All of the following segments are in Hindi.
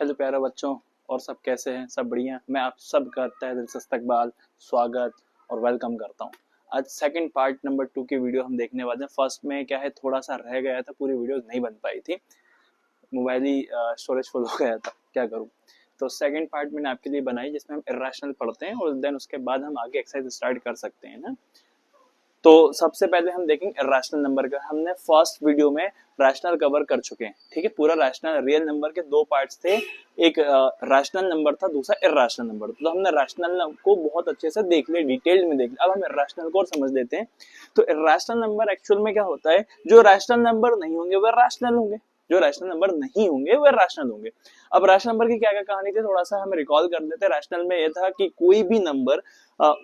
हेलो प्यारे बच्चों, और सब कैसे हैं? सब बढ़िया। मैं आप सब का तहे दिल से इस्तकबाल, स्वागत और वेलकम करता हूं। आज सेकंड पार्ट नंबर 2 की वीडियो हम देखने वाले हैं। फर्स्ट में क्या है, थोड़ा सा रह गया था, पूरी वीडियो नहीं बन पाई थी, मोबाइल ही स्टोरेज फुल हो गया था, क्या करूं। तो सेकंड पार्ट मैंने आपके लिए बनाई जिसमें हम इर्रेशनल पढ़ते हैं और देन उसके बाद हम आगे एक्सरसाइज स्टार्ट कर सकते हैं ना। तो सबसे पहले हम देखेंगे रैशनल नंबर का। हमने फर्स्ट वीडियो में रैशनल कवर कर चुके हैं, ठीक है। पूरा रैशनल रियल नंबर के दो पार्ट्स थे, एक रैशनल नंबर था, दूसरा इर्रेशनल नंबर। तो हमने रैशनल को बहुत अच्छे से देख लिया, डिटेल में देख लिया। अब हम इर्रेशनल को और समझ लेते हैं। तो इर्रेशनल नंबर एक्चुअल में क्या होता है, जो रैशनल नंबर नहीं होंगे वह रैशनल होंगे, जो रैशनल नंबर नहीं होंगे वह रैशनल होंगे। अब रैशनल नंबर की क्या क्या कहानी थी, थोड़ा सा हम रिकॉल कर लेते हैं। रैशनल में यह था कि कोई भी नंबर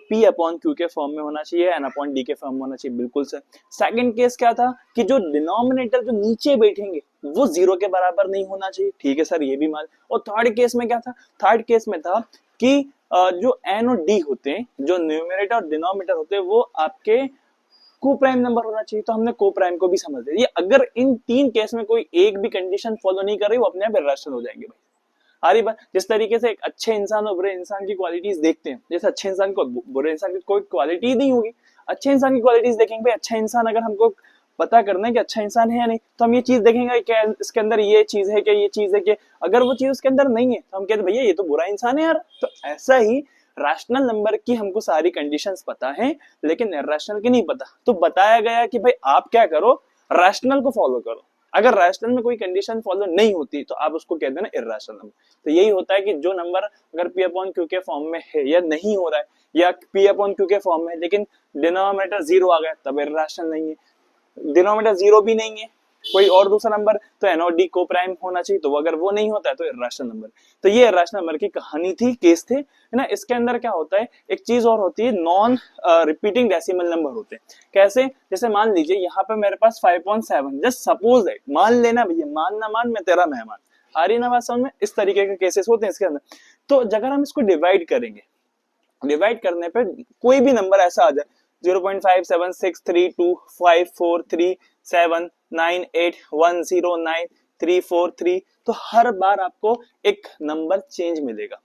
P अपॉन Q के फॉर्म में होना चाहिए, N अपॉन D के फॉर्म में होना चाहिए, बिल्कुल सर। सेकंड केस क्या था कि जो डिनोमिनेटर जो नीचे बैठेंगे वो जीरो के बराबर नहीं होना चाहिए, ठीक है सर, ये भी मान। और थर्ड केस में क्या था, थर्ड केस में था कि जो N और D होते हैं, जो न्यूमरेटर और डिनोमिनेटर होते हैं, वो आपके को प्राइम नंबर होना चाहिए। तो हमने को प्राइम को भी समझ लिया। अगर इन तीन केस में कोई एक भी कंडीशन फॉलो नहीं कर रही, वो अपने आप इर्रेशनल हो जाएंगे भाई। आ रही बात। जिस तरीके से एक अच्छे इंसान और बुरे इंसान की क्वालिटीज देखते हैं, जैसे अच्छे इंसान को बुरे इंसान की कोई क्वालिटी नहीं होगी, अच्छे इंसान की क्वालिटीज देखेंगे भाई। अच्छा इंसान अगर हमको पता करना है कि अच्छा इंसान है या नहीं, तो हम ये चीज देखेंगे कि इसके अंदर ये चीज है क्या, ये चीज है क्या। अगर वो चीज उसके अंदर नहीं है तो हम कहते हैं भैया ये तो बुरा इंसान है यार। तो ऐसा ही रैशनल नंबर की हमको सारी कंडीशंस पता है, लेकिन इर्रेशनल की नहीं पता। तो बताया गया कि भाई आप क्या करो, रैशनल को फॉलो करो। अगर रैशनल में कोई कंडीशन फॉलो नहीं होती तो आप उसको कहते हैं ना इर्रेशनल नंबर। तो यही होता है कि जो नंबर अगर P अपॉन Q के फॉर्म में है या नहीं हो रहा है, या P अपॉन Q के फॉर्म में है लेकिन डिनोमिनेटर जीरो आ गया, तब इर्रेशनल नहीं है। डिनोमिनेटर जीरो भी नहीं है, कोई और दूसरा नंबर, तो एन और डी को प्राइम होना चाहिए। तो अगर वो नहीं होता है तो इर्रेशनल नंबर। तो ये इर्रेशनल नंबर की कहानी थी, केस थे, है ना। इसके अंदर क्या होता है, एक चीज और होती है, नॉन रिपीटिंग डेसिमल नंबर होते हैं। कैसे, जैसे मान लीजिए यहाँ पे मेरे पास 5.7, जस्ट सपोज दैट, मान लेना भैया, मान ना मान मैं तेरा मेहमान। आ रही ना बात समझ में? इस तरीके के केसेस होते हैं इसके अंदर। तो अगर हम इसको डिवाइड करेंगे, डिवाइड करने पे कोई भी नंबर ऐसा आ जाए 0.576324543798109343, तो हर बार आपको एक नंबर चेंज मिलेगा।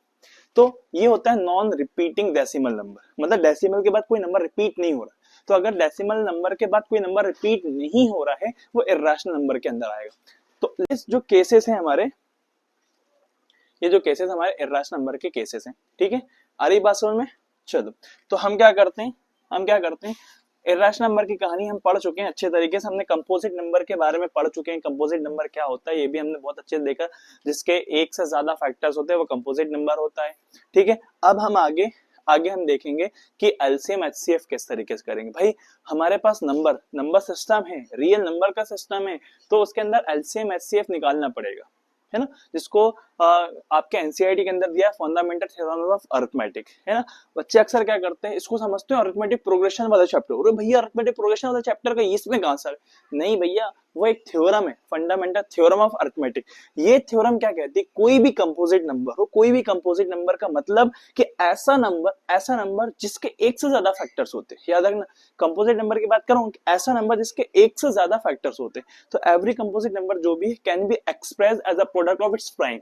तो ये होता है नॉन रिपीटिंग डेसिमल नंबर, मतलब डेसिमल के बाद कोई नंबर रिपीट नहीं हो रहा। तो अगर डेसिमल नंबर के बाद कोई नंबर रिपीट नहीं हो रहा है, वो इर्रेशनल नंबर के अंदर आएगा। तो इस जो केसेस हैं हमारे, ये जो केसेस हमारे इर्रेशनल नंबर के केसेस हैं, ठीक है। आ रही बात समझ में? चलो, तो हम क्या करते हैं, इर्रेशनल नंबर की कहानी हम पढ़ चुके हैं अच्छे तरीके से। हमने कंपोजिट नंबर के बारे में पढ़ चुके हैं, कंपोजिट नंबर क्या होता है ये भी हमने बहुत अच्छे से देखा। जिसके एक से ज्यादा फैक्टर्स होते हैं वो कंपोजिट नंबर होता है, ठीक है। अब हम आगे हम देखेंगे कि एलसीएम एचसीएफ किस तरीके से करेंगे। भाई हमारे पास नंबर सिस्टम है, रियल नंबर का सिस्टम है, तो उसके अंदर एलसीएम एचसीएफ निकालना पड़ेगा, है ना। जिसको आपके एनसीईआरटी के अंदर दिया फंडामेंटल थ्योरम्स ऑफ अरिथमेटिक, है ना। बच्चे अक्सर क्या करते हैं, इसको समझते हैं अरिथमेटिक प्रोग्रेशन वाला चैप्टर। अरे भैया अरिथमेटिक प्रोग्रेशन वाला चैप्टर का इसमें कहां सर? नहीं भैया, वो एक थ्योरम है, फंडामेंटल थ्योरम ऑफ अरिथमेटिक। ये थ्योरम क्या कहती है, कोई भी कंपोजिट नंबर हो, कोई भी कंपोजिट नंबर का मतलब कि ऐसा नंबर जिसके एक से ज्यादा फैक्टर्स होते हैं। याद रखना, कंपोजिट नंबर की बात करूं, ऐसा नंबर जिसके एक से ज्यादा फैक्टर्स होते हैं। तो एवरी कंपोजिट नंबर जो भी can be express as a product of its prime.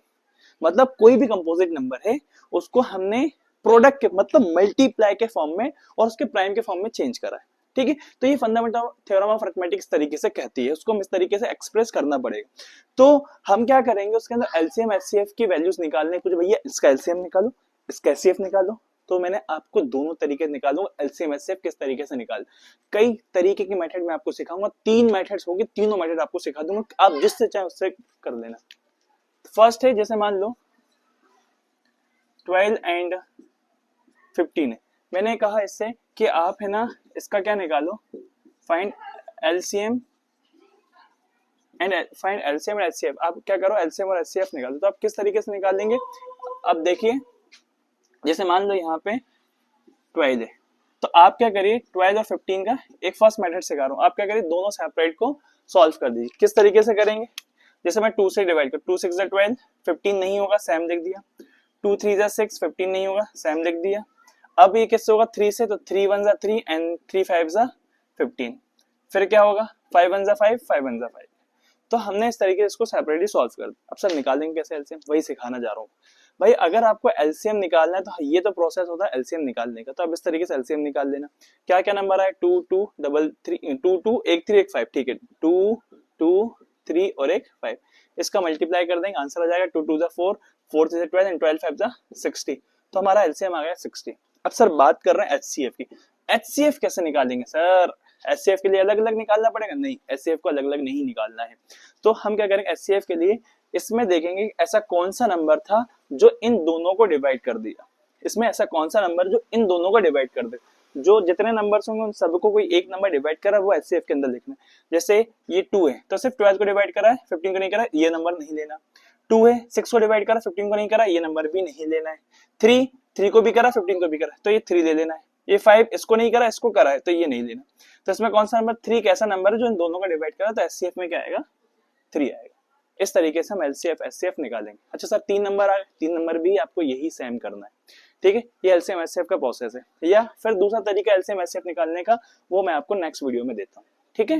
मतलब कोई भी कंपोजिट नंबर है उसको हमने प्रोडक्ट के मतलब मल्टीप्लाई के फॉर्म में और उसके प्राइम के फॉर्म में चेंज करा है, ठीक है। तो ये फंडामेंटल थ्योरम ऑफ अरिथमेटिक इस तरीके से कहती है, उसको हम इस तरीके से एक्सप्रेस करना पड़ेगा। तो हम क्या करेंगे, उसके अंदर एलसीएम एचसीएफ की वैल्यूज निकालने, कुछ भैया इसका एलसीएम निकालो, इसका एचसीएफ निकालो। तो मैंने आपको दोनों तरीके निकालूंगा, एलसीएम एचसीएफ किस तरीके से निकाल। कई तरीके की मेथड मैं आपको सिखाऊंगा, 3 मेथड्स होगी, तीनों मेथड आपको सिखा दूंगा, आप जिससे चाहे उससे कर लेना। फर्स्ट है, जैसे मान लो 12 एंड 15 है। मैंने कहा इससे कि आप है ना इसका क्या निकालो, फाइंड एलसीएम एंड एचसीएफ। आप क्या करो, एलसीएम और एचसीएफ निकालो। तो आप किस तरीके से निकालेंगे, अब देखिए, जैसे मान लो यहाँ पे 12 है, तो आप क्या करिए, 12 और 15 का एक फर्स्ट मेथड सिखा रहा हूँ। आप क्या करिए, दोनों सेपरेट को सॉल्व कर दीजिए। किस तरीके से करेंगे, जैसे मैं 2 से डिवाइड कर, 2 6 12, 15 नहीं होगा, सेम लिख दिया। 2 3 6, 15 नहीं होगा, सेम लिख दिया। अब ये किससे होगा, 3 से, तो 3 1 3 एंड 3 5 15। फिर क्या होगा, 5 1 5, 5 1 5। तो हमने इस तरीके से इसको सेपरेटली सॉल्व कर दिया। अब सर निकालेंगे कैसे एलसीएम, वही सिखाना जा रहा हूँ भाई। अगर आपको एलसीएम निकालना है तो ये तो प्रोसेस होता है एलसीएम निकालने का, तो अब इस तरीके से एलसीएम निकाल लेना। क्या क्या नंबर आए, 2 2 3 2 2 1 3 1 5, ठीक है, 2 2 3 और 1 5, इसका मल्टीप्लाई कर देंगे, आंसर आ जाएगा 2 2 4 4 3 12 एंड 12 5 60, तो हमारा एलसीएम आ गया 60। अब सर बात कर रहे हैं एचसीएफ की। एचसीएफ कैसे निकालेंगे सर, एचसीएफ के लिए अलग अलग निकालना पड़ेगा? नहीं, एचसीएफ को अलग अलग नहीं निकालना है। तो हम क्या करेंगे एचसीएफ के लिए, इसमें देखेंगे ऐसा कौन सा नंबर था जो इन दोनों को डिवाइड कर दिया। इसमें ऐसा कौन सा नंबर जो इन दोनों को डिवाइड कर दे, जो जितने नंबर्स होंगे उन सबको कोई एक नंबर डिवाइड करा, वो एचसीएफ के अंदर लिखना है। जैसे ये 2 है तो सिर्फ 12 को डिवाइड करा है, 15 को नहीं करा, ये नंबर नहीं लेना। 2 है 6 को डिवाइड करा, 15 को नहीं करा, ये नंबर भी नहीं लेना है। 3 को भी करा, 15 को भी करा, तो ये 3 ले लेना है। ये 5 इसको नहीं करा, इसको करा है, तो ये नहीं लेना। तो इसमें कौन सा नंबर 3 कैसा नंबर है जो इन दोनों का डिवाइड करा, तो एचसीएफ में क्या आएगा 3 आएगा। इस तरीके से हम एलसीएफ एचसीएफ निकालेंगे। अच्छा सर 3 नंबर आ गए, 3 नंबर भी आपको यही सेम करना है, ठीक है। ये एलसीएम एचसीएफ का प्रोसेस है, या फिर दूसरा तरीका एलसीएम एचसीएफ निकालने का वो मैं आपको नेक्स्ट वीडियो में देता हूँ, ठीक है।